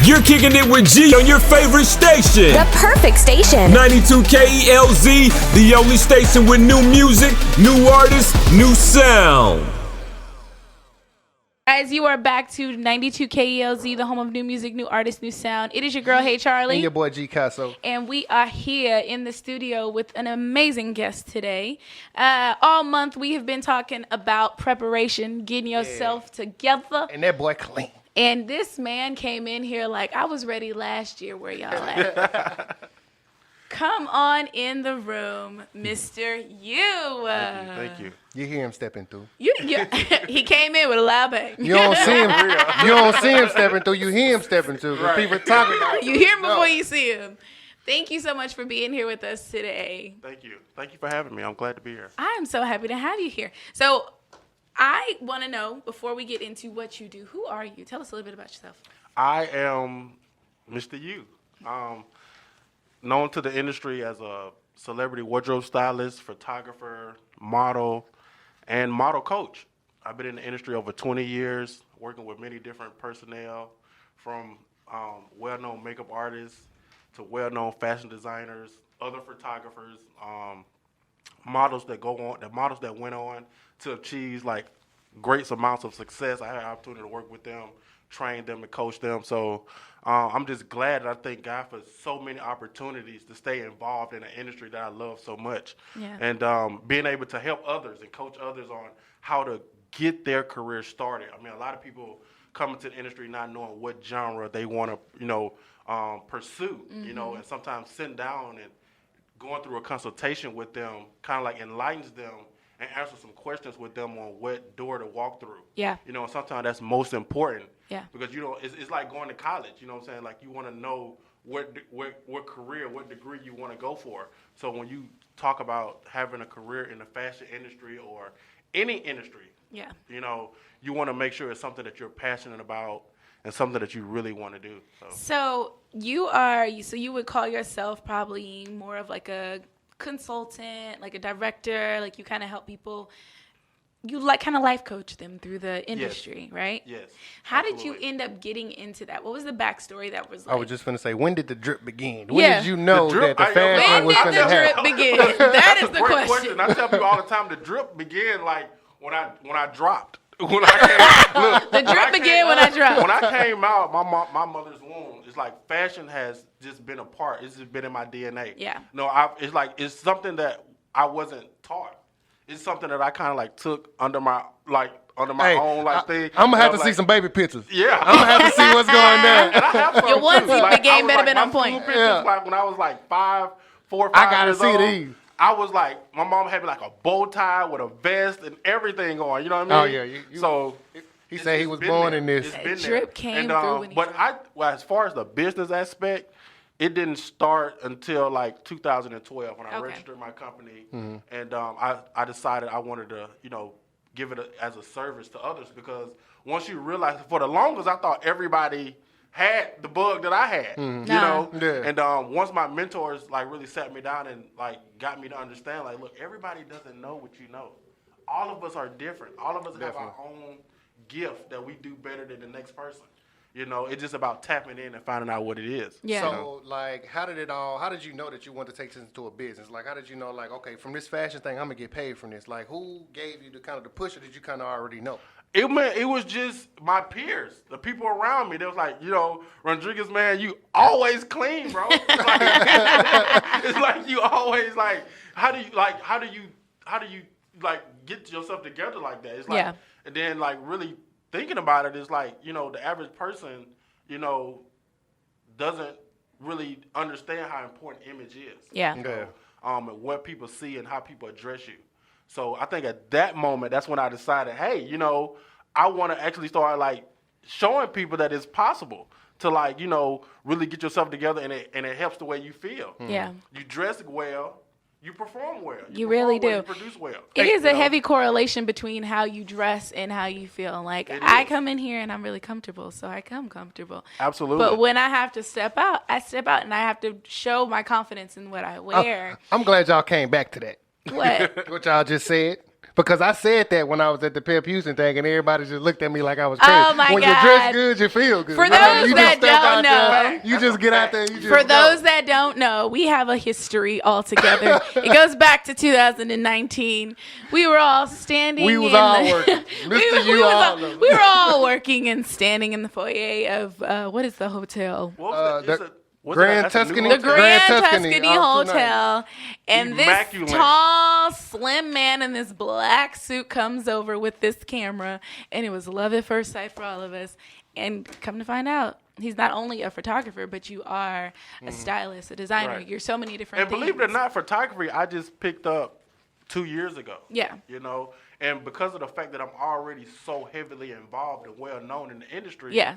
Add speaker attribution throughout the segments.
Speaker 1: You're kicking it with G on your favorite station.
Speaker 2: The perfect station.
Speaker 1: 92 KELZ, the only station with new music, new artists, new sound.
Speaker 3: Guys, you are back to 92 KELZ, the home of new music, new artists, new sound. It is your girl, Hey Charlie.
Speaker 4: And your boy, G. Casso.
Speaker 3: And we are here in the studio with an amazing guest today. All month, we have been talking about preparation, getting yourself together.
Speaker 4: And that boy clean.
Speaker 3: And this man came in here like, I was ready last year. Where y'all at? Come on in the room, Mr. You.
Speaker 5: Thank you.
Speaker 4: You hear him stepping through.
Speaker 3: He came in with a loud bang.
Speaker 4: You don't see him. You don't see him stepping through. You hear him stepping through. Right. People talking about
Speaker 3: You hear him before you see him. Thank you so much for being here with us today.
Speaker 5: Thank you. Thank you for having me. I'm glad to be here.
Speaker 3: I am so happy to have you here. So I want to know, before we get into what you do, who are you? Tell us a little bit about yourself.
Speaker 5: I am Mr. U. Known to the industry as a celebrity wardrobe stylist, photographer, model, and model coach. I've been in the industry over 20 years, working with many different personnel, from well-known makeup artists to well-known fashion designers, other photographers, models that went on to achieve like great amounts of success. I had an opportunity to work with them, train them, and coach them. So I'm just glad, and I thank God for so many opportunities to stay involved in an industry that I love so much. Yeah. And being able to help others and coach others on how to get their career started. I mean, a lot of people come into the industry not knowing what genre they want to, pursue, and sometimes sitting down and going through a consultation with them kind of like enlightens them and answer some questions with them on what door to walk through.
Speaker 3: Yeah.
Speaker 5: And sometimes that's most important.
Speaker 3: Yeah.
Speaker 5: Because, it's like going to college, you know what I'm saying? Like, you want to know what career, what degree you want to go for. So when you talk about having a career in the fashion industry or any industry,
Speaker 3: yeah,
Speaker 5: you want to make sure it's something that you're passionate about and something that you really want to do.
Speaker 3: So you would call yourself probably more of like a consultant, like a director, like you kind of help people, you like kind of life coach them through the industry, yes. Right?
Speaker 5: Yes.
Speaker 3: How
Speaker 5: absolutely.
Speaker 3: did you end up getting into that? What was the backstory that was like?
Speaker 4: I was just going to say, when did the drip begin? When did you know that the fashion
Speaker 3: when
Speaker 4: was going to happen?
Speaker 3: When did the drip begin? That is the
Speaker 5: Great
Speaker 3: question.
Speaker 5: I tell people all the time, the drip began like when I dropped. When I came,
Speaker 3: the drip began when I dropped.
Speaker 5: When I came out, my mother's womb, it's like fashion has just been a part. It's just been in my DNA.
Speaker 3: Yeah.
Speaker 5: No, it's something that I wasn't taught. It's something that I kind of like took under my own thing.
Speaker 4: I'm gonna have to see some baby pictures.
Speaker 5: Yeah.
Speaker 4: I'm gonna have to see what's going down.
Speaker 5: And I have some
Speaker 3: your onesie game better been
Speaker 5: my
Speaker 3: on point.
Speaker 5: Pictures, like when I was like 4 or 5
Speaker 4: I gotta
Speaker 5: years
Speaker 4: see
Speaker 5: old,
Speaker 4: these.
Speaker 5: I was like, my mom had me like a bow tie with a vest and everything on. You know what I mean?
Speaker 4: Oh yeah. He said he was born in this.
Speaker 3: That drip came through when he
Speaker 5: But as far as the business aspect, it didn't start until like 2012 when I registered my company, and I decided I wanted to, give it as a service to others, because once you realize, for the longest I thought everybody had the bug that I had,
Speaker 4: Yeah.
Speaker 5: And once my mentors like really sat me down and like got me to understand, like, look, everybody doesn't know what you know. All of us are different. All of us have our own gift that we do better than the next person. It's just about tapping in and finding out what it is.
Speaker 3: Yeah.
Speaker 4: So, like, how did you know that you wanted to take this into a business? Like, how did you know, like, okay, from this fashion thing, I'm going to get paid from this? Like, who gave you the kind of the push, or did you kind of already know?
Speaker 5: It was just my peers, the people around me. They was like, Rondregus, man, you always clean, bro. It's like you always like, how do you get yourself together like that? It's like,
Speaker 3: yeah.
Speaker 5: And then like really thinking about it, it's like, the average person, doesn't really understand how important image is.
Speaker 3: Yeah.
Speaker 5: And what people see and how people address you. So I think at that moment, that's when I decided, hey, I want to actually start like showing people that it's possible to like, really get yourself together, and it helps the way you feel.
Speaker 3: Yeah.
Speaker 5: You dress well, you perform well.
Speaker 3: You really do.
Speaker 5: You produce well.
Speaker 3: It is a heavy correlation between how you dress and how you feel. Like, I come in here and I'm really comfortable, so I come comfortable.
Speaker 5: Absolutely.
Speaker 3: But when I have to step out, I step out, and I have to show my confidence in what I wear.
Speaker 4: I'm glad y'all came back to that.
Speaker 3: What?
Speaker 4: What y'all just said. Because I said that when I was at the Pep Houston thing, and everybody just looked at me like I was crazy.
Speaker 3: Oh, my
Speaker 4: when
Speaker 3: God.
Speaker 4: you dress good, you feel good.
Speaker 3: For
Speaker 4: You know,
Speaker 3: those
Speaker 4: you
Speaker 3: that
Speaker 4: just step
Speaker 3: don't
Speaker 4: out there,
Speaker 3: know.
Speaker 4: you just get out there. You just
Speaker 3: For
Speaker 4: go.
Speaker 3: those that don't know, we have a history altogether. It goes back to 2019. We were all standing.
Speaker 4: We was
Speaker 3: in
Speaker 4: all
Speaker 3: the,
Speaker 4: working. Mr.
Speaker 3: we
Speaker 4: You all of us.
Speaker 3: we were all working and standing in the foyer of what is the hotel?
Speaker 5: What was that?
Speaker 4: the
Speaker 5: Was
Speaker 4: Grand
Speaker 5: that's a new
Speaker 4: Tuscany-
Speaker 3: The
Speaker 5: hotel?
Speaker 3: Grand
Speaker 4: Tuscany,
Speaker 3: Tuscany
Speaker 4: off 290.
Speaker 3: Hotel, and this
Speaker 5: Immaculate.
Speaker 3: tall, slim man in this black suit comes over with this camera, and it was love at first sight for all of us. And come to find out, he's not only a photographer, but you are a stylist, a designer.
Speaker 5: Right.
Speaker 3: You're so many different
Speaker 5: And
Speaker 3: things.
Speaker 5: believe it or not, photography I just picked up 2 years ago.
Speaker 3: Yeah.
Speaker 5: You know, and because of the fact that I'm already so heavily involved and well known in the industry,
Speaker 3: Yeah.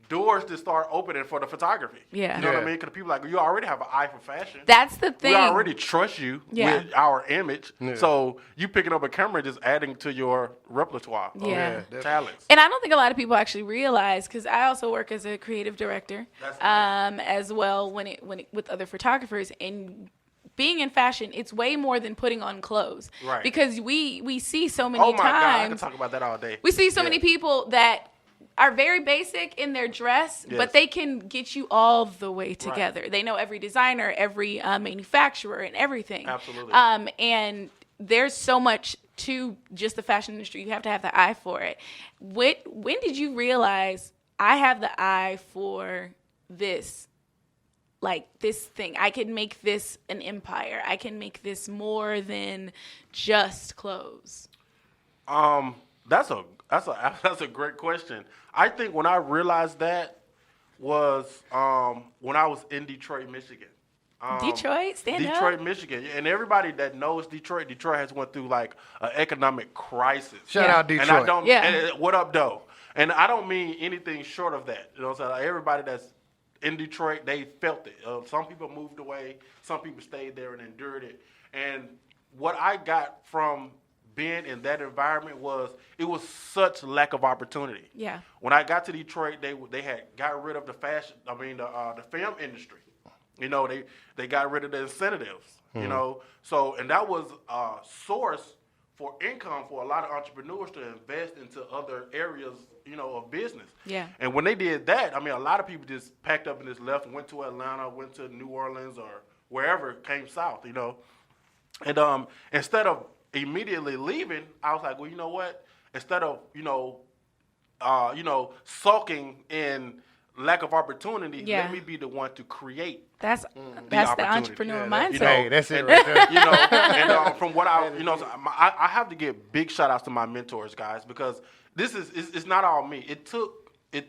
Speaker 5: doors to start opening for the photography.
Speaker 3: Yeah.
Speaker 5: You know what I
Speaker 4: Yeah.
Speaker 5: mean? Because people like, you already have an eye for fashion.
Speaker 3: That's the thing.
Speaker 5: We already trust you
Speaker 3: Yeah.
Speaker 5: with our image.
Speaker 4: Yeah.
Speaker 5: So you picking up a camera just adding to your repertoire
Speaker 3: Yeah.
Speaker 5: of talents.
Speaker 3: And I don't think a lot of people actually realize, because I also work as a creative director,
Speaker 5: That's nice.
Speaker 3: as well when it with other photographers. And being in fashion, it's way more than putting on clothes.
Speaker 5: Right.
Speaker 3: Because we see so many
Speaker 5: Oh my God, I can
Speaker 3: times.
Speaker 5: talk about that all day.
Speaker 3: We see so
Speaker 5: Yeah.
Speaker 3: many people that are very basic in their dress,
Speaker 5: Yes.
Speaker 3: but they can get you all the way together. They know every designer, every manufacturer, and everything.
Speaker 5: Absolutely.
Speaker 3: And there's so much to just the fashion industry. You have to have the eye for it. When did you realize I have the eye for this? Like this thing, I can make this an empire. I can make this more than just clothes.
Speaker 5: That's a great question. I think when I realized that was when I was in Detroit, Michigan.
Speaker 3: Detroit, stand up.
Speaker 5: Detroit, Michigan, and everybody that knows Detroit has went through like an economic crisis.
Speaker 4: Shout
Speaker 3: Yeah.
Speaker 4: out Detroit.
Speaker 5: And I don't.
Speaker 3: Yeah.
Speaker 5: And what up, though? And I don't mean anything short of that. You know what I'm saying? Like, everybody that's in Detroit, they felt it. Some people moved away. Some people stayed there and endured it. And what I got from being in that environment was it was such lack of opportunity.
Speaker 3: Yeah.
Speaker 5: When I got to Detroit, they had got rid of the the film industry. You know, they got rid of the incentives. You know, so and that was a source for income for a lot of entrepreneurs to invest into other areas, you know, of business.
Speaker 3: Yeah.
Speaker 5: And when they did that, I mean, a lot of people just packed up and just left and went to Atlanta, went to New Orleans or wherever, came south, you know. And instead of immediately leaving, I was like, well, you know what? Instead of, sulking in lack of opportunity,
Speaker 3: Yeah.
Speaker 5: let me be the one to create.
Speaker 3: That's the
Speaker 5: opportunity.
Speaker 3: entrepreneur
Speaker 4: Yeah,
Speaker 3: mindset.
Speaker 4: Hey, that's it right there.
Speaker 5: You know, and from what I have to give big shout outs to my mentors, guys, because it's not all me. It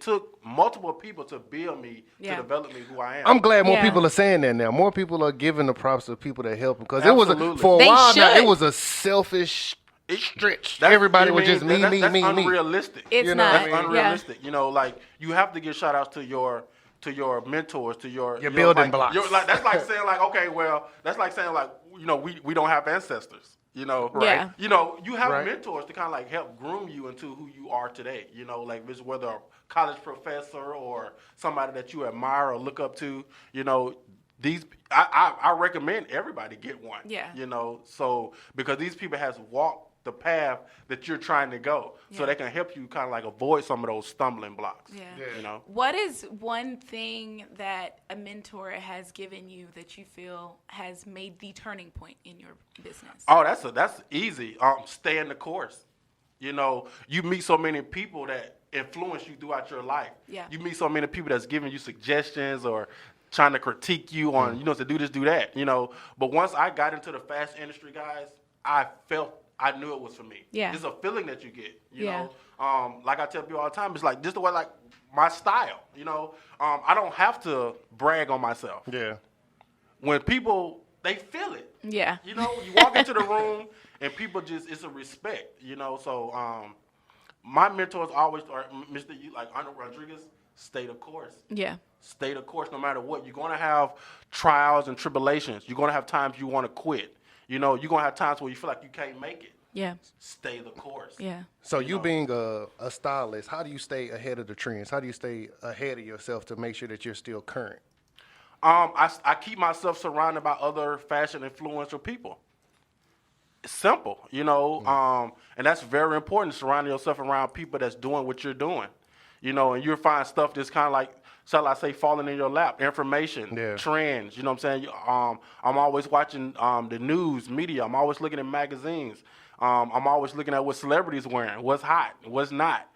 Speaker 5: took multiple people to build me,
Speaker 3: Yeah.
Speaker 5: to develop me who I am.
Speaker 4: I'm glad more
Speaker 3: Yeah.
Speaker 4: people are saying that now. More people are giving the props to people that help them because
Speaker 5: Absolutely.
Speaker 4: for a
Speaker 3: They
Speaker 4: while now
Speaker 3: should.
Speaker 4: it was a selfish stretch.
Speaker 5: That's-
Speaker 4: Everybody
Speaker 5: you
Speaker 4: was
Speaker 5: mean,
Speaker 4: just me,
Speaker 5: that's
Speaker 4: me.
Speaker 5: unrealistic.
Speaker 3: It's
Speaker 4: You know
Speaker 3: not.
Speaker 4: what I mean?
Speaker 5: That's unrealistic. You know, like you have to give shout outs to your mentors, to your
Speaker 4: building
Speaker 5: like,
Speaker 4: blocks.
Speaker 5: that's like saying like, okay, well, that's like saying like, we don't have ancestors. You know, right?
Speaker 3: Yeah.
Speaker 5: You know, you have
Speaker 4: Right.
Speaker 5: mentors to kind of like help groom you into who you are today. You know, like this whether a college professor or somebody that you admire or look up to. You know, I recommend everybody get one.
Speaker 3: Yeah.
Speaker 5: You know, so because these people has walked the path that you're trying to go, so
Speaker 3: Yeah.
Speaker 5: they can help you kind of like avoid some of those stumbling blocks.
Speaker 3: Yeah.
Speaker 5: You know.
Speaker 3: What is one thing that a mentor has given you that you feel has made the turning point in your business?
Speaker 5: Oh, that's easy. Stay in the course. You know, you meet so many people that influence you throughout your life.
Speaker 3: Yeah.
Speaker 5: You meet so many people that's giving you suggestions or trying to critique you on, to do this, do that, But once I got into the fashion industry, guys, I knew it was for me.
Speaker 3: Yeah.
Speaker 5: It's a feeling that you get,
Speaker 3: Yeah.
Speaker 5: know. Like I tell people all the time, it's like just the way like my style, I don't have to brag on myself.
Speaker 4: Yeah.
Speaker 5: When people, they feel it.
Speaker 3: Yeah.
Speaker 5: You walk into the room and people it's a respect, So my mentors always are Mr. Like Rondregus, stay the course.
Speaker 3: Yeah.
Speaker 5: Stay the course no matter what. You're going to have trials and tribulations. You're going to have times you want to quit. You're going to have times where you feel like you can't make it.
Speaker 3: Yeah.
Speaker 5: Stay the course.
Speaker 3: Yeah.
Speaker 4: So you being a stylist, how do you stay ahead of the trends? How do you stay ahead of yourself to make sure that you're still current?
Speaker 5: I keep myself surrounded by other fashion influential people. simple, and that's very important, surrounding yourself around people that's doing what you're doing, and you'll find stuff that's kind of like, shall I say, falling in your lap, information, trends, you know what I'm saying? I'm always watching the news, media. I'm always looking at magazines. I'm always looking at what celebrities wearing, what's hot, what's not,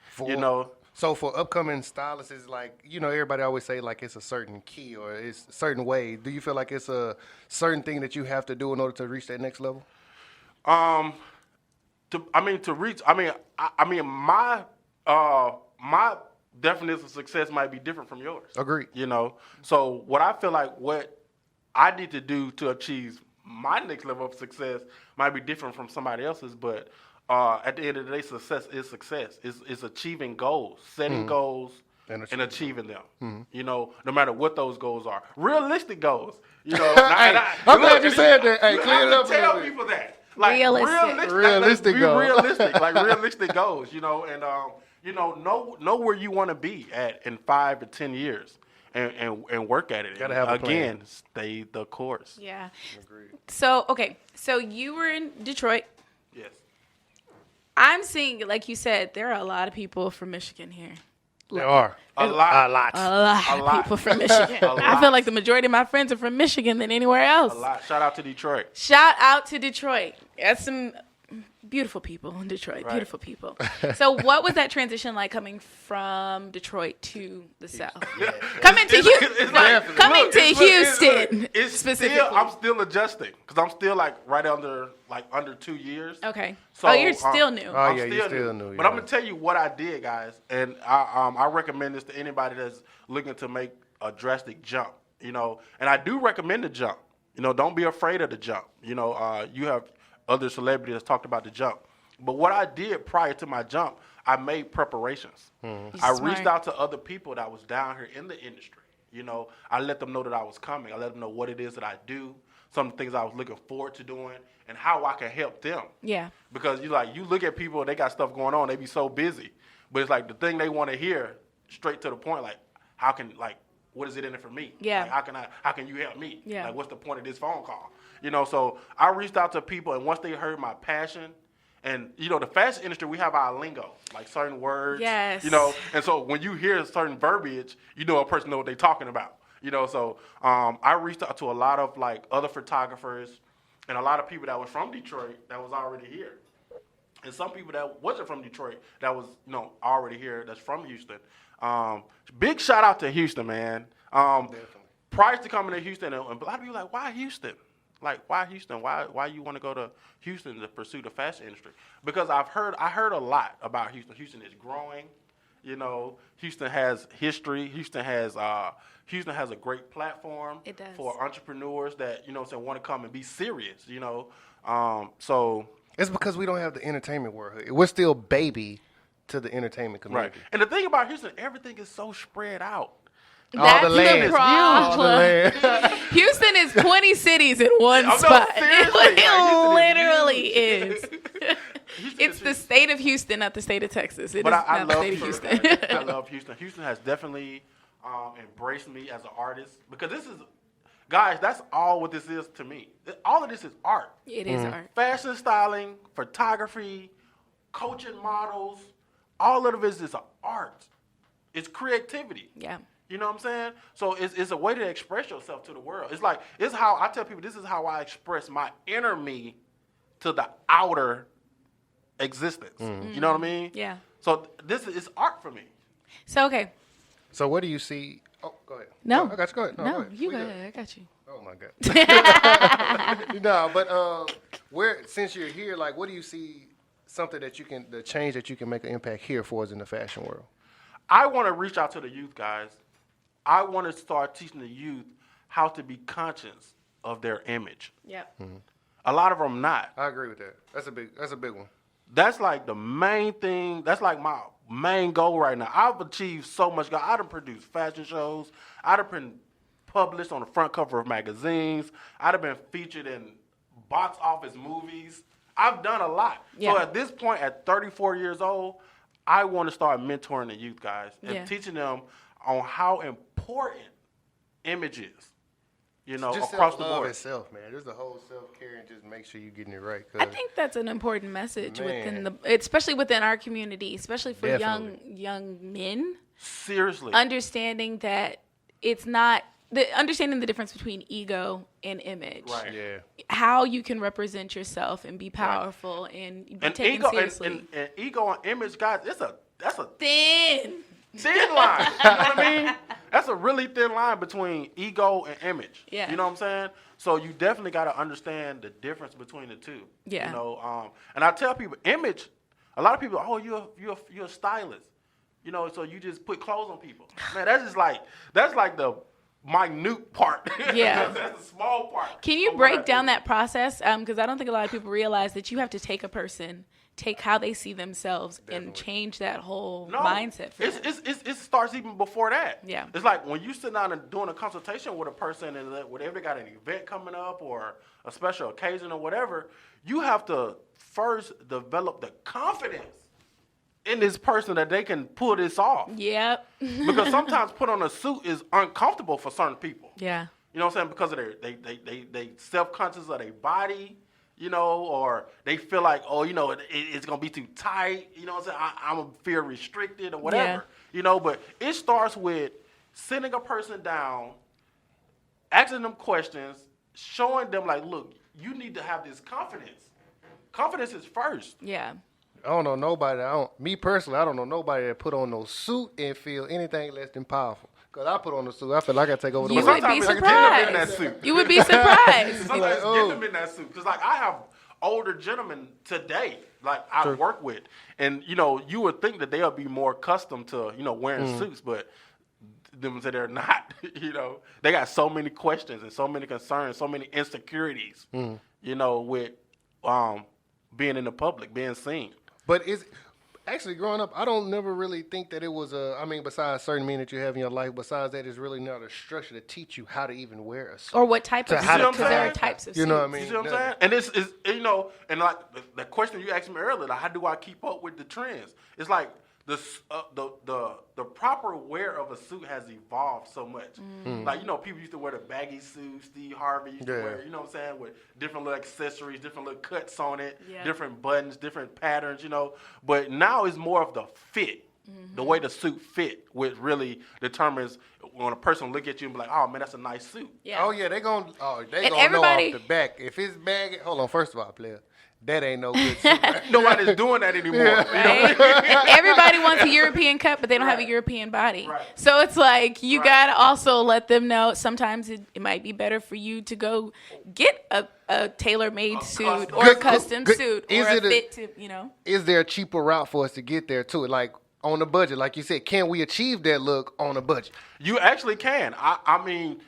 Speaker 4: So for upcoming stylists, it's like, everybody always say like it's a certain key or it's a certain way. Do you feel like it's a certain thing that you have to do in order to reach that next level?
Speaker 5: My definition of success might be different from yours.
Speaker 4: Agreed.
Speaker 5: So what I feel like what I need to do to achieve my next level of success might be different from somebody else's, but at the end of the day, success is success. It's achieving goals, setting goals, and achieving them. No matter what those goals are, realistic goals.
Speaker 4: I'm glad you said that. Hey, clear it up.
Speaker 5: Tell people that. Like
Speaker 4: realistic goals.
Speaker 5: Realistic goals. Know where you want to be at in 5 to 10 years, and work at it.
Speaker 4: Gotta have a plan.
Speaker 5: Again, stay the course.
Speaker 3: Yeah. Agreed. So you were in Detroit.
Speaker 5: Yes.
Speaker 3: I'm seeing, like you said, there are a lot of people from Michigan here.
Speaker 4: There are.
Speaker 5: A lot
Speaker 3: of people from Michigan. I feel like the majority of my friends are from Michigan than anywhere else.
Speaker 5: A lot. Shout out to Detroit.
Speaker 3: That's some beautiful people in Detroit.
Speaker 5: Right.
Speaker 3: Beautiful people. So what was that transition like coming from Detroit to the South?
Speaker 5: Yeah.
Speaker 3: Coming to Houston. Specifically.
Speaker 5: I'm still adjusting because I'm still right under 2 years.
Speaker 3: Okay.
Speaker 5: So,
Speaker 3: you're still new.
Speaker 4: You're still new.
Speaker 5: But I'm gonna tell you what I did, guys, and I recommend this to anybody that's looking to make a drastic jump. And I do recommend the jump. Don't be afraid of the jump. You have other celebrities that's talked about the jump. But what I did prior to my jump, I made preparations. I reached out to other people that was down here in the industry. I let them know that I was coming. I let them know what it is that I do, some of the things I was looking forward to doing, and how I can help them.
Speaker 3: Yeah.
Speaker 5: Because you look at people, they got stuff going on, they be so busy. But it's like the thing they want to hear, straight to the point, what is it in it for me?
Speaker 3: Yeah.
Speaker 5: How can you help me?
Speaker 3: Yeah.
Speaker 5: What's the point of this phone call? So I reached out to people, and once they heard my passion, and the fashion industry, we have our lingo, like certain words.
Speaker 3: Yes.
Speaker 5: And so when you hear certain verbiage, a person know what they're talking about. So I reached out to a lot of other photographers and a lot of people that was from Detroit that was already here, and some people that wasn't from Detroit that was already here that's from Houston. Big shout out to Houston, man. Prior to coming to Houston, and a lot of people like, why Houston? Why Houston? Why you want to go to Houston to pursue the fashion industry? Because I heard a lot about Houston. Houston is growing. Houston has history. Houston has a great platform for entrepreneurs that want to come and be serious. So
Speaker 4: it's because we don't have the entertainment world. We're still baby to the entertainment community.
Speaker 5: Right. And the thing about Houston, everything is so spread out.
Speaker 3: That's the problem. Houston is 20 cities in one spot. It literally is. It's the state of Houston, not the state of Texas.
Speaker 5: I love Houston. I love Houston. Houston has definitely embraced me as an artist because this is, guys, that's all what this is to me. All of this is art.
Speaker 3: It is art.
Speaker 5: Fashion styling, photography, coaching models, all of it is art. It's creativity.
Speaker 3: Yeah.
Speaker 5: You know what I'm saying? So it's a way to express yourself to the world. It's how I tell people, this is how I express my inner me to the outer existence. You know what I mean?
Speaker 3: Yeah.
Speaker 5: So this is art for me.
Speaker 3: So, okay.
Speaker 4: So what do you see? Oh, go ahead.
Speaker 3: No.
Speaker 4: I got you. Go ahead.
Speaker 3: No, you go ahead. I got you.
Speaker 4: Oh, my God. No, but since you're here, what do you see something that the change that you can make an impact here for us in the fashion world?
Speaker 5: I want to reach out to the youth, guys. I want to start teaching the youth how to be conscious of their image.
Speaker 3: Yep.
Speaker 4: Mm-hmm.
Speaker 5: A lot of them not.
Speaker 4: I agree with that. That's a big one.
Speaker 5: That's the main thing. That's my main goal right now. I've achieved so much. I done produced fashion shows. I done been published on the front cover of magazines. I done been featured in box office movies. I've done a lot.
Speaker 3: Yeah.
Speaker 5: So at this point, at 34 years old, I want to start mentoring the youth, guys, and teaching them on how important image is. you know,
Speaker 4: just
Speaker 5: across the
Speaker 4: self-love
Speaker 5: board.
Speaker 4: itself, man. Just the whole self-care and just make sure you're getting it right.
Speaker 3: I think that's an important message
Speaker 4: Man.
Speaker 3: especially within our community, especially for
Speaker 4: Definitely.
Speaker 3: young men.
Speaker 5: Seriously.
Speaker 3: Understanding that it's not understanding the difference between ego and image.
Speaker 5: Right.
Speaker 4: Yeah.
Speaker 3: How you can represent yourself and be powerful and be
Speaker 5: And
Speaker 3: taken
Speaker 5: ego
Speaker 3: seriously.
Speaker 5: and ego and image, guys, that's a
Speaker 3: Thin.
Speaker 5: thin line. You know what I mean? That's a really thin line between ego and image.
Speaker 3: Yeah.
Speaker 5: You know what I'm saying? So you definitely got to understand the difference between the two.
Speaker 3: Yeah.
Speaker 5: You know, and I tell people, image. A lot of people, oh, you're a stylist. You know, so you just put clothes on people. Man, that's like the minute part.
Speaker 3: Yeah.
Speaker 5: That's the small part.
Speaker 3: Can you
Speaker 5: of what I
Speaker 3: break down
Speaker 5: do.
Speaker 3: that process? Because I don't think a lot of people realize that you have to take a person, take how they see themselves, and change that whole mindset for them.
Speaker 5: It starts even before that.
Speaker 3: Yeah.
Speaker 5: It's like when you sit down and doing a consultation with a person and whatever they got an event coming up or a special occasion or whatever, you have to first develop the confidence in this person that they can pull this off.
Speaker 3: Yep.
Speaker 5: Because sometimes put on a suit is uncomfortable for certain people.
Speaker 3: Yeah.
Speaker 5: You know what I'm saying? Because of they self-conscious of their body, you know, or they feel like, oh, you know, it's going to be too tight. You know what I'm saying? I'm going to feel restricted or whatever.
Speaker 3: Yeah.
Speaker 5: You know, but it starts with sitting a person down, asking them questions, showing them like, look, you need to have this confidence. Confidence is first.
Speaker 3: Yeah.
Speaker 4: I don't know nobody. Me personally, I don't know nobody that put on no suit and feel anything less than powerful. Cause I put on the suit, I feel like I take over the
Speaker 3: You
Speaker 4: world.
Speaker 3: would be
Speaker 5: Sometimes it's getting them in that
Speaker 3: surprised.
Speaker 5: suit.
Speaker 3: You would be surprised.
Speaker 5: Sometimes
Speaker 4: Like,
Speaker 5: get
Speaker 4: oh.
Speaker 5: them in that suit. Because, like, I have older gentlemen today, like, I work with. And, you know, you would think that they'll be more accustomed to, you know, wearing suits, but them say they're not. You know, they got so many questions and so many concerns, so many insecurities, you know, with being in the public, being seen.
Speaker 4: But actually growing up, I don't never really think that it was besides certain men that you have in your life, besides that, it's really not a structure to teach you how to even wear a suit.
Speaker 3: Or what type of
Speaker 4: how
Speaker 3: suit?
Speaker 4: to
Speaker 3: Because there are
Speaker 5: cut.
Speaker 3: types of
Speaker 4: You
Speaker 3: suits.
Speaker 4: know what I mean?
Speaker 5: You see what I'm saying? And this is, you know, and like the question you asked me earlier, like, how do I keep up with the trends? It's like the proper wear of a suit has evolved so much. Like, you know, people used to wear the baggy suit, Steve Harvey used to wear, you know what I'm saying, with different little accessories, different little cuts on it,
Speaker 3: Yeah.
Speaker 5: different buttons, different patterns, you know. But now it's more of the fit. The way the suit fit, which really determines when a person look at you and be like, oh man, that's a nice suit.
Speaker 3: Yeah.
Speaker 4: Oh yeah, they gonna know
Speaker 3: everybody-
Speaker 4: off the back. If it's baggy, hold on, first of all, player, that ain't no good suit. Right?
Speaker 5: Nobody's doing that anymore. You know?
Speaker 3: Right? Everybody wants a European cut, but they don't have a European body.
Speaker 5: Right.
Speaker 3: So it's like you
Speaker 5: Right.
Speaker 3: gotta also let them know sometimes it might be better for you to go get a tailor-made suit
Speaker 5: custom-
Speaker 3: or a custom
Speaker 4: Good.
Speaker 3: suit
Speaker 4: Is
Speaker 3: or a
Speaker 4: it a-
Speaker 3: fit to, you know.
Speaker 4: Is there a cheaper route for us to get there too? Like on a budget, like you said, can we achieve that look on a budget?
Speaker 5: You actually can. I mean,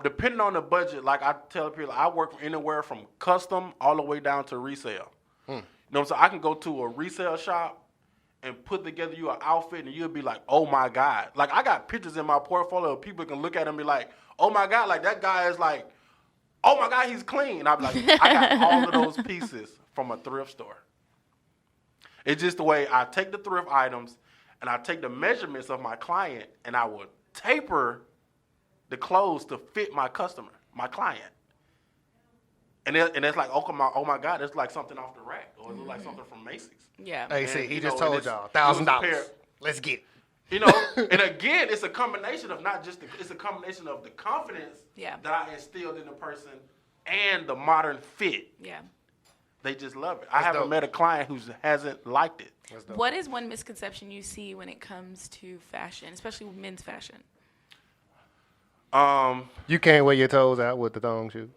Speaker 5: depending on the budget, like I tell people, I work anywhere from custom all the way down to resale. You know what I'm saying? I can go to a resale shop and put together you an outfit and you'll be like, oh my God. Like, I got pictures in my portfolio. People can look at them and be like, oh my God, like that guy is like, oh my God, he's clean. And I'll be like, I got all of those pieces from a thrift store. It's just the way I take the thrift items and I take the measurements of my client and I will taper the clothes to fit my customer, my client. And it's like, oh my God, it's like something off the rack, or it looks like something from Macy's.
Speaker 3: Yeah.
Speaker 4: Hey,
Speaker 5: And,
Speaker 4: see, he
Speaker 5: you
Speaker 4: just
Speaker 5: know, and
Speaker 4: told
Speaker 5: it's-
Speaker 4: y'all
Speaker 5: it was a pair-
Speaker 4: $1,000. Let's get it.
Speaker 5: You know, and again, it's a combination of not just it's a combination of the confidence
Speaker 3: Yeah.
Speaker 5: that I instilled in the person and the modern fit.
Speaker 3: Yeah.
Speaker 5: They just love it. I haven't
Speaker 4: dope.
Speaker 5: met a client who hasn't liked it.
Speaker 4: That's dope.
Speaker 3: What is one misconception you see when it comes to fashion, especially men's fashion?
Speaker 4: You can't wear your toes out with the thong shoe.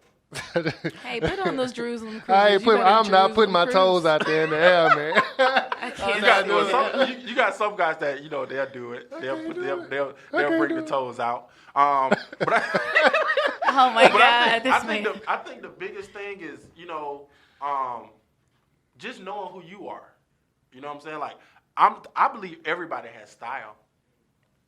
Speaker 3: Hey, put on those Jerusalem cruises.
Speaker 4: I ain't
Speaker 3: You
Speaker 4: put.
Speaker 3: got a
Speaker 4: I'm not putting my
Speaker 3: Jerusalem
Speaker 4: toes
Speaker 3: cruise?
Speaker 4: out there in the air, man.
Speaker 3: I can't
Speaker 5: You got,
Speaker 3: do it.
Speaker 5: you got some guys that, you know, they'll do it. They'll bring the toes out. But
Speaker 3: Oh my
Speaker 5: But
Speaker 3: God, this man.
Speaker 5: I think the biggest thing is, you know, just knowing who you are. You know what I'm saying? Like, I believe everybody has style.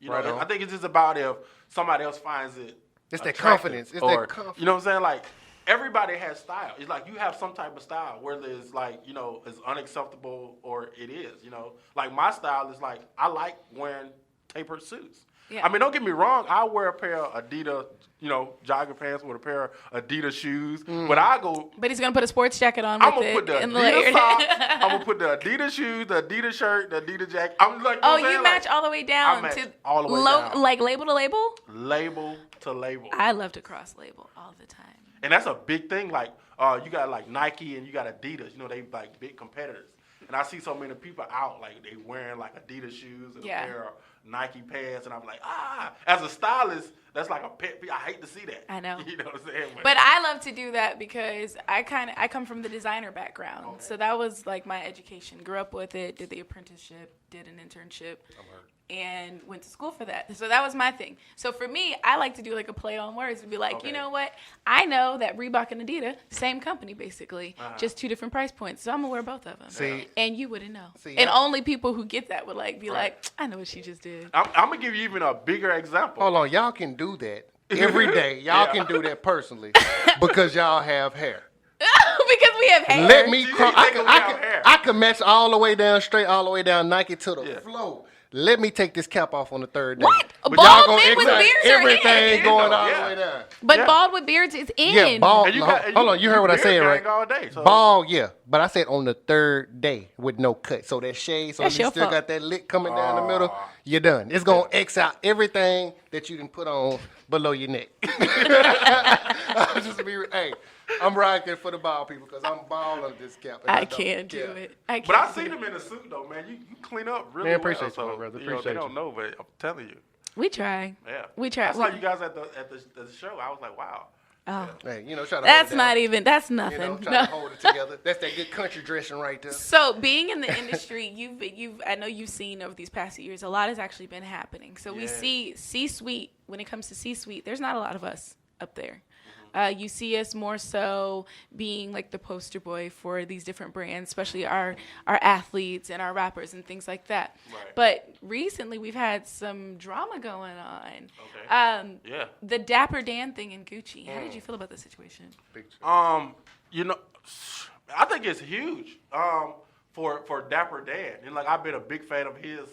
Speaker 5: You know,
Speaker 4: Right on.
Speaker 5: I think it's just about if somebody else finds it.
Speaker 4: It's that
Speaker 5: attractive
Speaker 4: confidence. It's that
Speaker 5: or,
Speaker 4: confidence.
Speaker 5: You know what I'm saying? Like, everybody has style. It's like you have some type of style, whether it's like, you know, it's unacceptable or it is, you know. Like, my style is like, I like wearing tapered suits.
Speaker 3: Yeah.
Speaker 5: I mean, don't get me wrong. I wear a pair of Adidas, jogging pants with a pair of Adidas shoes. But I go.
Speaker 3: But he's gonna put a sports jacket on.
Speaker 5: I'm
Speaker 3: with
Speaker 5: gonna
Speaker 3: it
Speaker 5: put the
Speaker 3: and
Speaker 5: Adidas socks. I'm gonna put the Adidas shoes, the Adidas shirt, the Adidas jacket. I'm like,
Speaker 3: Oh, you match all the way down
Speaker 5: match
Speaker 3: to
Speaker 5: all the way down.
Speaker 3: like label to label.
Speaker 5: Label to label.
Speaker 3: I love to cross label all the time.
Speaker 5: And that's a big thing. Like, you got like Nike and you got Adidas. They like big competitors. And I see so many people out like they wearing like Adidas shoes and a pair of Nike pants, and I'm like, as a stylist, that's like a pet peeve. I hate to see that.
Speaker 3: I know.
Speaker 5: You know what I'm saying?
Speaker 3: But I love to do that because I come from the designer background.
Speaker 5: Okay.
Speaker 3: So that was like my education. Grew up with it, did the apprenticeship, did an internship, and went to school for that. So that was my thing. So for me, I like to do like a play on words and be like, you know what? I know that Reebok and Adidas, same company basically, just 2 different price points. So I'm gonna wear both of them.
Speaker 4: See,
Speaker 3: and you wouldn't know.
Speaker 4: See,
Speaker 3: and only people who get that would like be like, I know what she just did.
Speaker 5: I'm gonna give you even a bigger example.
Speaker 4: hold on, y'all can do that every day. Y'all can do that personally because y'all have hair.
Speaker 3: Because we have hair.
Speaker 4: Let me.
Speaker 5: You
Speaker 4: Cry.
Speaker 5: think we have hair.
Speaker 4: I can match all the way down straight, all the way down Nike to the
Speaker 5: Yeah.
Speaker 4: floor. Let me take this cap off on the third day.
Speaker 3: What?
Speaker 4: But
Speaker 3: Bald
Speaker 4: y'all gonna
Speaker 3: men with
Speaker 4: expect
Speaker 3: beards are
Speaker 4: everything
Speaker 3: in.
Speaker 4: going all
Speaker 5: Yeah.
Speaker 4: the way down.
Speaker 3: But
Speaker 5: Yeah.
Speaker 3: bald with beards is in.
Speaker 4: Yeah, bald.
Speaker 5: And you
Speaker 4: no,
Speaker 5: got- and
Speaker 4: hold on, you heard what I
Speaker 5: beard
Speaker 4: said,
Speaker 5: gang
Speaker 4: right?
Speaker 5: all day, so-
Speaker 4: Bald, yeah, but I said on the third day with no cut, so that shade, so
Speaker 3: That's
Speaker 4: you
Speaker 3: your
Speaker 4: still
Speaker 3: fault.
Speaker 4: got that lick coming down the middle. You're done. It's gonna X out everything that you didn't put on below your neck. Hey, I'm rocking for the bald people because I'm bald under this cap. and
Speaker 3: I
Speaker 4: don't
Speaker 3: can't do
Speaker 4: care.
Speaker 3: it. I can't.
Speaker 5: But I
Speaker 3: do
Speaker 5: seen
Speaker 3: it.
Speaker 5: him in a suit though, man. You clean up really
Speaker 4: Man, appreciate
Speaker 5: well.
Speaker 4: you, my
Speaker 5: So,
Speaker 4: brother.
Speaker 5: they
Speaker 4: Appreciate
Speaker 5: don't
Speaker 4: you.
Speaker 5: know, but I'm telling you.
Speaker 3: We try.
Speaker 5: Yeah.
Speaker 3: We try.
Speaker 5: I saw you guys at the show. I was like, wow.
Speaker 3: Oh,
Speaker 4: Hey, try to
Speaker 3: that's
Speaker 4: hold it
Speaker 3: not
Speaker 4: down.
Speaker 3: even. That's nothing.
Speaker 4: Try
Speaker 3: No.
Speaker 4: to hold it together. That's that good country dressing right there.
Speaker 3: So being in the industry, I know you've seen over these past years, a lot has actually been happening. So we
Speaker 5: Yeah.
Speaker 3: see C-suite, when it comes to C-suite, there's not a lot of us up there. You see us more so being like the poster boy for these different brands, especially our athletes and our rappers and things like that.
Speaker 5: Right.
Speaker 3: But recently we've had some drama going on.
Speaker 5: Okay. Yeah.
Speaker 3: The Dapper Dan thing in Gucci. How did you feel about the situation?
Speaker 5: I think it's huge. For Dapper Dan, and like I've been a big fan of his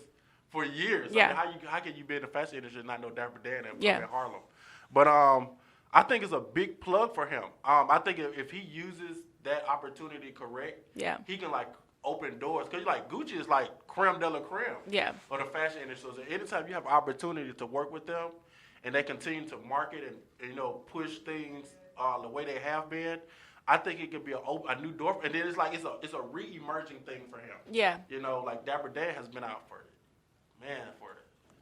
Speaker 5: for years.
Speaker 3: Yeah.
Speaker 5: I mean, how can you be in the fashion industry and not know Dapper Dan in Harlem? But I think it's a big plug for him. I think if he uses that opportunity correct, he can like open doors. Cause like Gucci is like creme de la creme of the fashion industry. So anytime you have opportunity to work with them, and they continue to market and push things the way they have been, I think it could be a new door. And then it's like it's a re-emerging thing for him.
Speaker 3: Yeah.
Speaker 5: Like Dapper Dan has been out for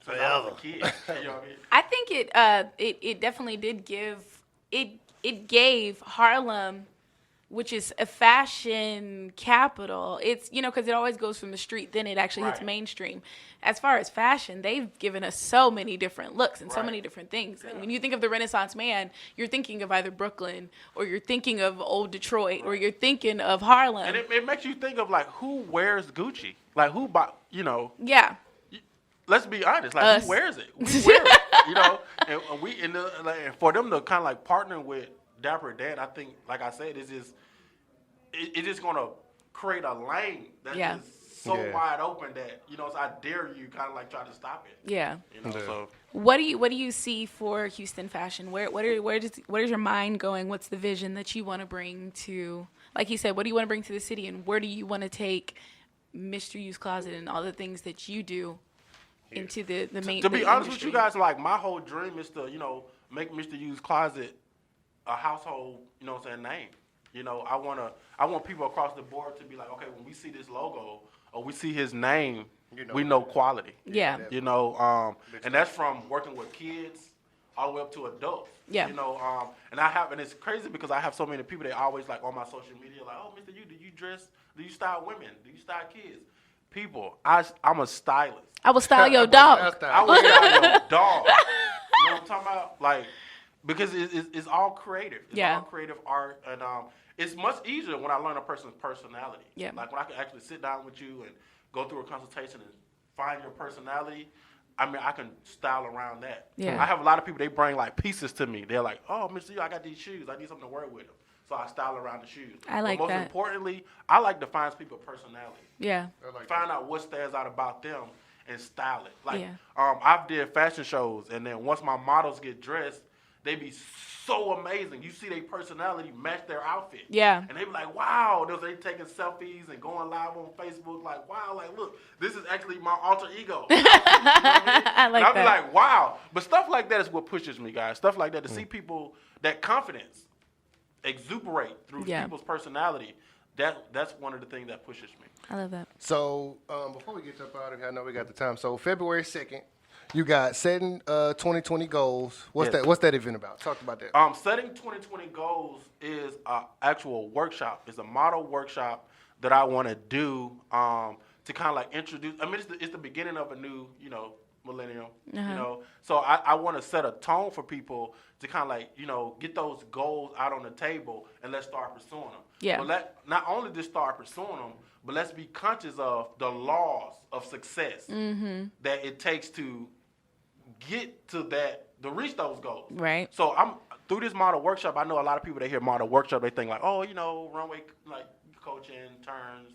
Speaker 5: since I
Speaker 4: Forever.
Speaker 5: was a kid. You know what I mean?
Speaker 3: I think it definitely did give it gave Harlem, which is a fashion capital. It's because it always goes from the street, then it actually hits mainstream. As far as fashion, they've given us so many different looks and so many different things. And when you think of the Renaissance man, you're thinking of either Brooklyn or you're thinking of old Detroit or you're thinking of Harlem.
Speaker 5: And it makes you think of like who wears Gucci, like who buy,
Speaker 3: Yeah.
Speaker 5: Let's be honest. Like,
Speaker 3: Us.
Speaker 5: who wears it? We wear it, And and for them to kind of like partner with Dapper Dan, I think, like I said, it's just gonna create a lane that's just so wide open that so I dare you kind of like try to stop it.
Speaker 3: Yeah.
Speaker 5: So
Speaker 3: What do you see for Houston fashion? Where's your mind going? What's the vision that you want to bring to, like he said, what do you want to bring to the city, and where do you want to take Mr. U's Closet and all the things that you do into the main?
Speaker 5: To be
Speaker 3: the
Speaker 5: honest
Speaker 3: industry?
Speaker 5: with you guys, like my whole dream is to make Mr. U's Closet a household name. I want people across the board to be like, okay, when we see this logo or we see his name, we know quality.
Speaker 3: Yeah.
Speaker 5: And that's from working with kids all the way up to adults.
Speaker 3: Yeah.
Speaker 5: And it's crazy because I have so many people that always like on my social media like, oh, Mr. U, do you style women? Do you style kids? People, I'm a stylist.
Speaker 3: I will style your dog.
Speaker 5: I will style your dog. You know what I'm talking about? Like, because it's all creative. It's all creative art, and it's much easier when I learn a person's personality.
Speaker 3: Yeah.
Speaker 5: Like when I can actually sit down with you and go through a consultation and find your personality. I mean, I can style around that.
Speaker 3: Yeah.
Speaker 5: I have a lot of people, they bring like pieces to me. They're like, oh, Mr. U, I got these shoes. I need something to wear with them. So I style around the shoes.
Speaker 3: I like
Speaker 5: but most
Speaker 3: that.
Speaker 5: importantly, I like to find people's personality.
Speaker 3: Yeah.
Speaker 5: Find out what stands out about them and style it. Like,
Speaker 3: Yeah.
Speaker 5: I've did fashion shows, and then once my models get dressed, they be so amazing. You see their personality match their outfit.
Speaker 3: Yeah.
Speaker 5: And they be like, wow. They taking selfies and going live on Facebook. Like, wow. Like, look, this is actually my alter ego. You know what I mean?
Speaker 3: I like
Speaker 5: and I'll
Speaker 3: that.
Speaker 5: be like, wow. But stuff like that is what pushes me, guys. Stuff like that, to see people, that confidence exuberate through people's personality. That's one of the things that pushes me.
Speaker 3: I love that.
Speaker 4: So before we get up out of here, I know we got the time. So February 2nd, you got setting 2020 goals. What's
Speaker 5: Yes.
Speaker 4: that event about? Talk about that.
Speaker 5: Setting 2020 goals is an actual workshop. It's a model workshop that I want to do to kind of like introduce. I mean, it's the beginning of a new, millennium. So I want to set a tone for people to kind of like, get those goals out on the table and let's start pursuing them.
Speaker 3: Yeah.
Speaker 5: But not only just start pursuing them, but let's be conscious of the laws of success that it takes to get to reach those goals.
Speaker 3: Right.
Speaker 5: So I'm through this model workshop. I know a lot of people that hear model workshop, they think like, oh, runway like coaching, turns,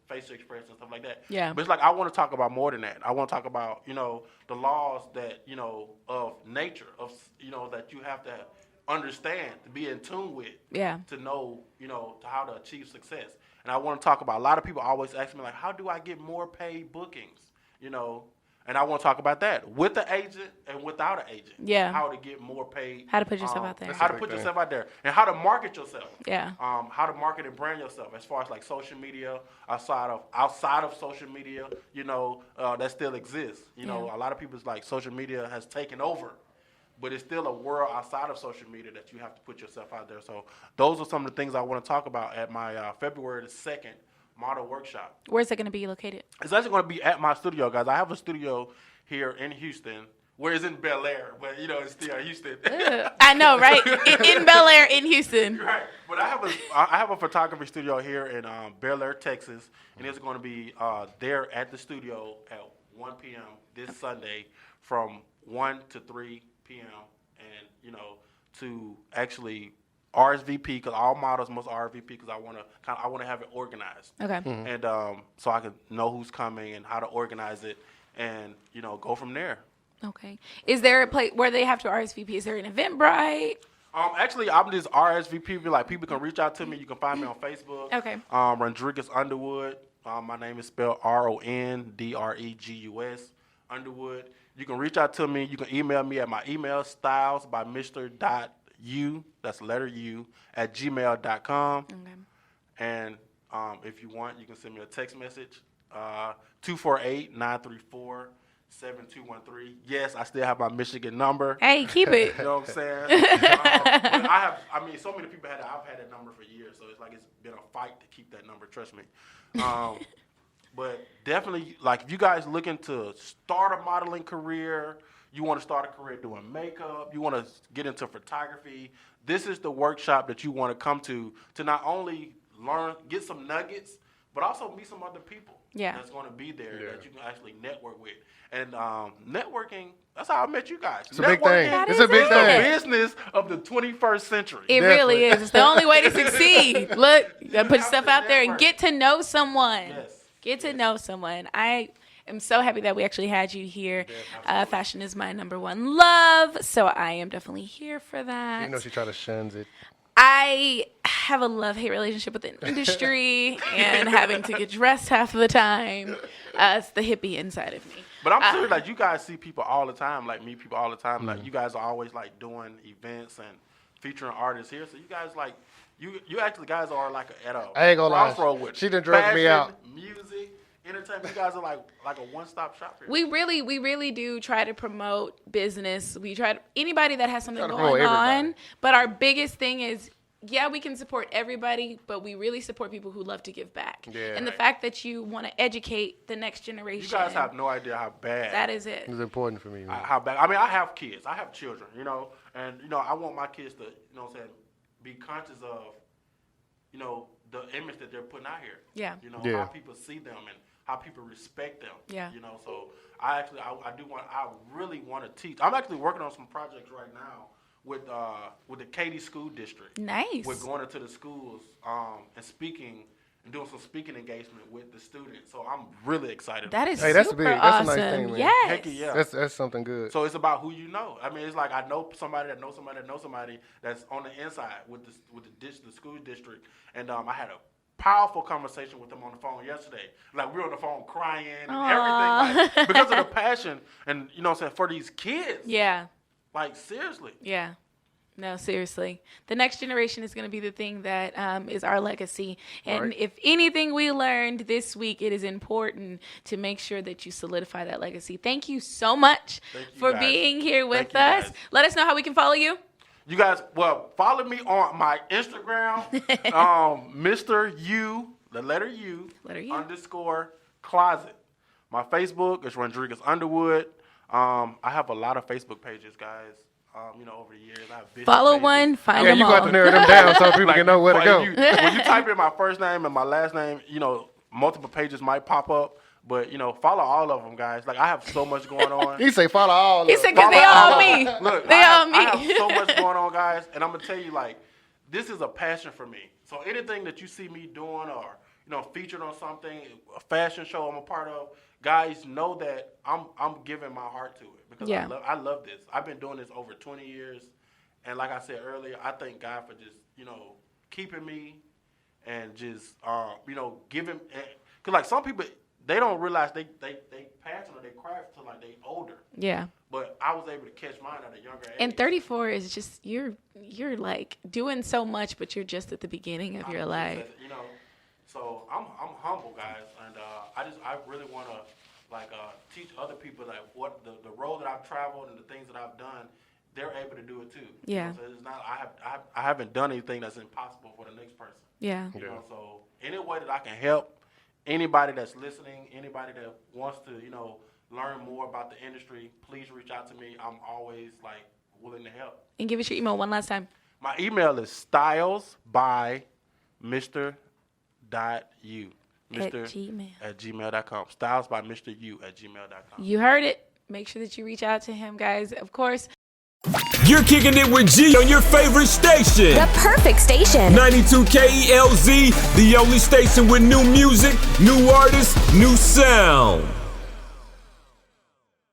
Speaker 5: facial expression, stuff like that.
Speaker 3: Yeah.
Speaker 5: But it's like I want to talk about more than that. I want to talk about the laws that of nature of that you have to understand, to be in tune with.
Speaker 3: Yeah.
Speaker 5: To know to how to achieve success. And I want to talk about, a lot of people always ask me like, how do I get more paid bookings? And I want to talk about that with the agent and without an agent.
Speaker 3: Yeah.
Speaker 5: How to get more paid.
Speaker 3: How to put yourself out there.
Speaker 5: How to put yourself out there. And how to market yourself.
Speaker 3: Yeah.
Speaker 5: How to market and brand yourself as far as like social media, outside of social media, that still exists. A lot of people's like social media has taken over, but it's still a world outside of social media that you have to put yourself out there. So those are some of the things I want to talk about at my February the 2nd model workshop.
Speaker 3: Where's it going to be located?
Speaker 5: It's actually going to be at my studio, guys. I have a studio here in Houston, where it's in Bel Air, but it's still Houston.
Speaker 3: I know, right? In Bel Air, in Houston.
Speaker 5: Right. But I have a photography studio here in Bel Air, Texas, and it's going to be there at the studio at 1 p.m. this Sunday from 1 to 3 p.m. and to actually RSVP, because all models must RSVP, because I want to have it organized.
Speaker 3: Okay.
Speaker 5: And so I can know who's coming and how to organize it, and go from there.
Speaker 3: Okay. Is there a place where they have to RSVP? Is there an Eventbrite?
Speaker 5: Actually, I'm just RSVP. Like, people can reach out to me. You can find me on Facebook.
Speaker 3: Okay.
Speaker 5: Rondregus Underwood. My name is spelled Rondregus Underwood. You can reach out to me. You can email me at my email, styles@mr.u, that's letter U, @gmail.com.
Speaker 3: Okay.
Speaker 5: And if you want, you can send me a text message, 248-934-7213. Yes, I still have my Michigan number.
Speaker 3: Hey, keep it.
Speaker 5: You know what I'm saying? But so many people I've had that number for years, so it's like it's been a fight to keep that number, trust me. But definitely, like, if you guys looking to start a modeling career, you want to start a career doing makeup, you want to get into photography, this is the workshop that you want to come to not only learn, get some nuggets, but also meet some other people that's going to be there that you can actually network with. And networking, that's how I met you guys.
Speaker 4: It's a big thing. It's a big thing.
Speaker 5: The business of the 21st century.
Speaker 3: It really is. It's the only way to succeed. Look, you got to put yourself out there and get to know someone.
Speaker 5: Yes.
Speaker 3: Get to know someone. I am so happy that we actually had you here. Fashion is my number one love, so I am definitely here for that.
Speaker 4: She tried to shuns it.
Speaker 3: I have a love-hate relationship with the industry and having to get dressed half of the time. It's the hippie inside of me.
Speaker 5: But I'm sure like you guys see people all the time, like meet people all the time. Like you guys are always like doing events and featuring artists here. So you guys like you actually guys are like at a
Speaker 4: I ain't gonna
Speaker 5: crossroad
Speaker 4: lie.
Speaker 5: with
Speaker 4: She done drugged me out.
Speaker 5: Music, entertainment. You guys are like a one-stop shop here.
Speaker 3: We really do try to promote business. We try to, anybody that has something
Speaker 4: Try to promote
Speaker 3: going on.
Speaker 4: everybody.
Speaker 3: But our biggest thing is, yeah, we can support everybody, but we really support people who love to give back.
Speaker 4: Yeah.
Speaker 3: And the fact that you want to educate the next generation.
Speaker 5: You guys have no idea how bad.
Speaker 3: That is it.
Speaker 4: It's important for me, man.
Speaker 5: How bad. I mean, I have kids. I have children, and, I want my kids to, be conscious of, the image that they're putting out here.
Speaker 3: Yeah.
Speaker 5: How people see them and how people respect them.
Speaker 3: Yeah.
Speaker 5: So I really want to teach. I'm actually working on some projects right now with the Katy School District.
Speaker 3: Nice.
Speaker 5: We're going into the schools and speaking and doing some speaking engagement with the students. So I'm really excited.
Speaker 3: That is
Speaker 4: Hey, that's
Speaker 3: super
Speaker 4: big. That's
Speaker 3: awesome.
Speaker 4: a nice thing, man.
Speaker 3: Yes.
Speaker 5: Heck yeah.
Speaker 4: That's something good.
Speaker 5: So it's about who you know. I mean, it's like I know somebody that knows somebody that knows somebody that's on the inside with the school district, and I had a powerful conversation with them on the phone yesterday. Like we were on the phone crying and everything, like, because of the passion and you know what I'm saying, for these kids.
Speaker 3: Yeah.
Speaker 5: Like seriously.
Speaker 3: Yeah. No, seriously. The next generation is going to be the thing that is our legacy. And
Speaker 4: Right.
Speaker 3: if anything we learned this week, it is important to make sure that you solidify that legacy. Thank you so much for
Speaker 5: guys.
Speaker 3: being here with
Speaker 5: Thank you,
Speaker 3: us.
Speaker 5: guys.
Speaker 3: Let us know how we can follow you.
Speaker 5: You guys, well, follow me on my Instagram, Mr. U, the letter U, _ closet. My Facebook is Rondregus Underwood. I have a lot of Facebook pages, guys. You know, over the years, I have business
Speaker 3: Follow
Speaker 5: pages.
Speaker 3: one, find
Speaker 4: Yeah,
Speaker 3: them
Speaker 4: you
Speaker 3: all.
Speaker 4: got to narrow them down so people can know where to go.
Speaker 5: When you type in my first name and my last name, you know, multiple pages might pop up. But, you know, follow all of them, guys. Like, I have so much going on.
Speaker 4: He say follow all of
Speaker 3: He
Speaker 4: them.
Speaker 3: said, because they all me.
Speaker 5: Look,
Speaker 3: They all me.
Speaker 5: I have so much going on, guys. And I'm going to tell you, like, this is a passion for me. So anything that you see me doing or, you know, featured on something, a fashion show I'm a part of, guys, know that I'm giving my heart to it. Because
Speaker 3: Yeah.
Speaker 5: I love this. I've been doing this over 20 years. And like I said earlier, I thank God for just, you know, keeping me and just, you know, giving. Because, like, some people, they don't realize they passion or they craft until, like, they older.
Speaker 3: Yeah.
Speaker 5: But I was able to catch mine at a younger age.
Speaker 3: And 34 is just, you're like doing so much, but you're just at the beginning of your life.
Speaker 5: You know, so I'm humble, guys. And I really want to, like, teach other people, like, what the road that I've traveled and the things that I've done, they're able to do it too.
Speaker 3: Yeah.
Speaker 5: You know, so it's not I haven't done anything that's impossible for the next person.
Speaker 3: Yeah.
Speaker 5: You know, so any way that I can help anybody that's listening, anybody that wants to, you know, learn more about the industry, please reach out to me. I'm always like willing to help.
Speaker 3: And give us your email one last time.
Speaker 5: My email is stylesbymr.u. At gmail.com. Stylesbymru@gmail.com.
Speaker 3: You heard it. Make sure that you reach out to him, guys. Of course.
Speaker 1: You're kicking it with G on your favorite station.
Speaker 2: The perfect station.
Speaker 1: 92 KELZ, the only station with new music, new artists, new sound.